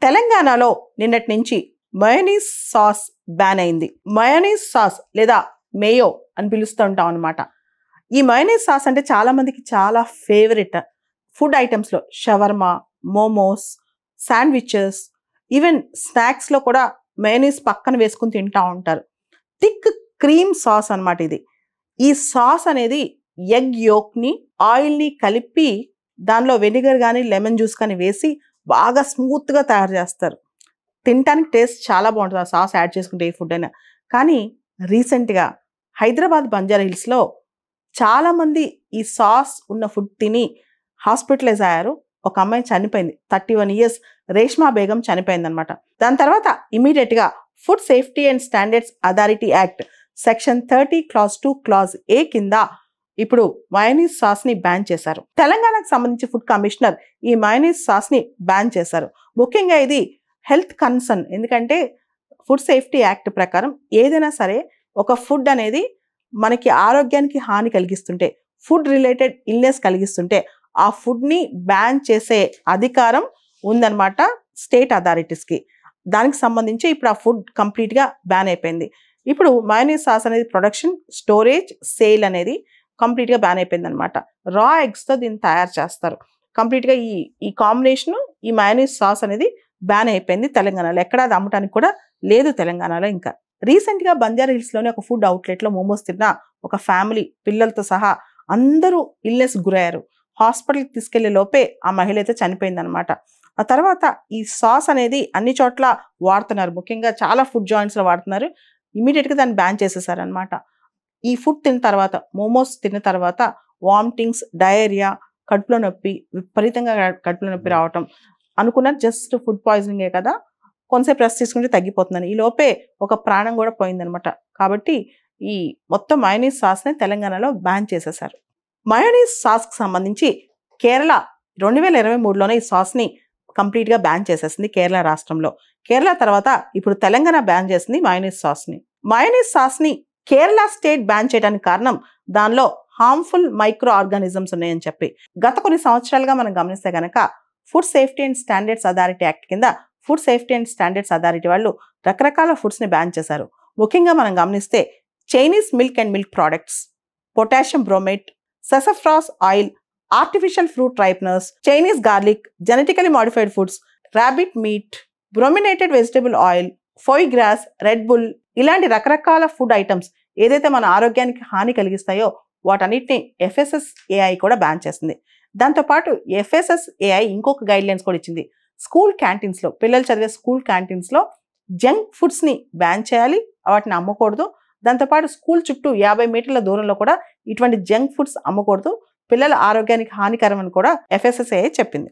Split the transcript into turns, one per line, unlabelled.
తెలంగాణలో నిన్నటి నుంచి మయోనీస్ సాస్ బ్యాన్ అయింది. మయోనీస్ సాస్ లేదా మేయో అని పిలుస్తూ ఉంటాం అనమాట. ఈ మయోనీస్ సాస్ అంటే చాలా మందికి చాలా ఫేవరెట్. ఫుడ్ ఐటమ్స్లో షవర్మా, మోమోస్, శాండ్విచెస్, ఈవెన్ స్నాక్స్లో కూడా మయోనీస్ పక్కన వేసుకుని తింటూ ఉంటారు. థిక్ క్రీమ్ సాస్ అనమాట ఇది. ఈ సాస్ అనేది ఎగ్ యోక్ని, ఆయిల్ని కలిపి దానిలో వెనిగర్ కానీ లెమన్ జ్యూస్ కానీ వేసి బాగా స్మూత్గా తయారు చేస్తారు. తినడానికి టేస్ట్ చాలా బాగుంటుంది ఆ సాస్ యాడ్ చేసుకుంటే ఏ ఫుడ్ అయినా. కానీ రీసెంట్గా హైదరాబాద్ బంజారా హిల్స్లో చాలామంది ఈ సాస్ ఉన్న ఫుడ్ తిని హాస్పిటలైజ్ అయ్యారు. ఒక అమ్మాయి చనిపోయింది. 31 years రేష్మా బేగం చనిపోయింది అనమాట. దాని తర్వాత ఇమీడియట్గా food safety and standards authority act section 30 Clause 2 Clause A కింద ఇప్పుడు మయోనీస్ సాస్ని బ్యాన్ చేశారు. తెలంగాణకు సంబంధించి ఫుడ్ కమిషనర్ ఈ మయోనీస్ సాస్ని బ్యాన్ చేశారు. ముఖ్యంగా ఇది హెల్త్ కన్సర్న్. ఎందుకంటే ఫుడ్ సేఫ్టీ యాక్ట్ ప్రకారం ఏదైనా సరే ఒక ఫుడ్ అనేది మనకి ఆరోగ్యానికి హాని కలిగిస్తుంటే, ఫుడ్ రిలేటెడ్ ఇల్నెస్ కలిగిస్తుంటే ఆ ఫుడ్ని బ్యాన్ చేసే అధికారం ఉందన్నమాట స్టేట్ అథారిటీస్కి. దానికి సంబంధించి ఇప్పుడు ఆ ఫుడ్ కంప్లీట్గా బ్యాన్ అయిపోయింది. ఇప్పుడు మయోనీస్ సాస్ అనేది ప్రొడక్షన్, స్టోరేజ్, సేల్ అనేది కంప్లీట్గా బ్యాన్ అయిపోయింది అనమాట. రా ఎగ్స్తో దీన్ని తయారు చేస్తారు. కంప్లీట్గా ఈ కాంబినేషను, ఈ మయోనీస్ సాస్ అనేది బ్యాన్ అయిపోయింది తెలంగాణలో. ఎక్కడ అది అమ్మటానికి కూడా లేదు తెలంగాణలో. ఇంకా రీసెంట్గా బంజారా హిల్స్లోని ఒక ఫుడ్ అవుట్లెట్లో మోమోస్ తిన్న ఒక ఫ్యామిలీ పిల్లలతో సహా అందరూ ఇల్నెస్ గురయ్యారు. హాస్పిటల్కి తీసుకెళ్లే లోపే ఆ మహిళ అయితే చనిపోయిందనమాట. ఆ తర్వాత ఈ సాస్ అనేది అన్ని చోట్ల వాడుతున్నారు. ముఖ్యంగా చాలా ఫుడ్ జాయింట్స్లో వాడుతున్నారు. ఇమీడియట్గా దాన్ని బ్యాన్ చేసేసారనమాట. ఈ ఫుడ్ తిన్న తర్వాత, మోమోస్ తిన్న తర్వాత వామిటింగ్స్, డయేరియా, కడుపులో నొప్పి, విపరీతంగా కడుపులో నొప్పి రావటం అనుకున్నారు. జస్ట్ ఫుడ్ పాయిజనింగే కదా, కొంతసేపు రెస్ట్ తీసుకుంటే తగ్గిపోతుందని. ఈ లోపే ఒక ప్రాణం కూడా పోయిందనమాట. కాబట్టి ఈ మొత్తం మయోనీస్ సాస్ని తెలంగాణలో బ్యాన్ చేసేసారు. మయోనీస్ సాస్కి సంబంధించి కేరళ 2023లోనే ఈ సాస్ని కంప్లీట్గా బ్యాన్ చేసేసింది కేరళ రాష్ట్రంలో. కేరళ తర్వాత ఇప్పుడు తెలంగాణ బ్యాన్ చేసింది మయోనీస్ సాస్ని. మయోనీస్ సాస్ని కేరళ స్టేట్ బ్యాన్ చేయడానికి కారణం దానిలో హార్మ్ఫుల్ మైక్రో ఆర్గానిజమ్స్ ఉన్నాయని చెప్పి. గత కొన్ని సంవత్సరాలుగా మనం గమనిస్తే కనుక food safety and standards authority act కింద food safety and standards authority వాళ్ళు రకరకాల ఫుడ్స్ని బ్యాన్ చేశారు. ముఖ్యంగా మనం గమనిస్తే Chinese milk and milk products, potassium bromate, sassafras oil, artificial fruit ripeners, Chinese garlic, genetically modified foods, rabbit meat, brominated vegetable oil, foie gras, red bull, ఇలాంటి రకరకాల food items ఏదైతే మన ఆరోగ్యానికి హాని కలిగిస్తాయో వాటన్నిటిని FSSAI కూడా బ్యాన్ చేసింది. దాంతోపాటు FSSAI ఇంకొక గైడ్ లైన్స్ కూడా ఇచ్చింది. స్కూల్ క్యాంటీన్స్లో, పిల్లలు చదివే స్కూల్ క్యాంటీన్స్లో జంక్ ఫుడ్స్ని బ్యాన్ చేయాలి, వాటిని అమ్మకూడదు. దాంతోపాటు స్కూల్ చుట్టూ 50 మీటర్ల దూరంలో కూడా ఇటువంటి జంక్ ఫుడ్స్ అమ్మకూడదు. పిల్లల ఆరోగ్యానికి హానికరం అని కూడా FSSAI చెప్పింది.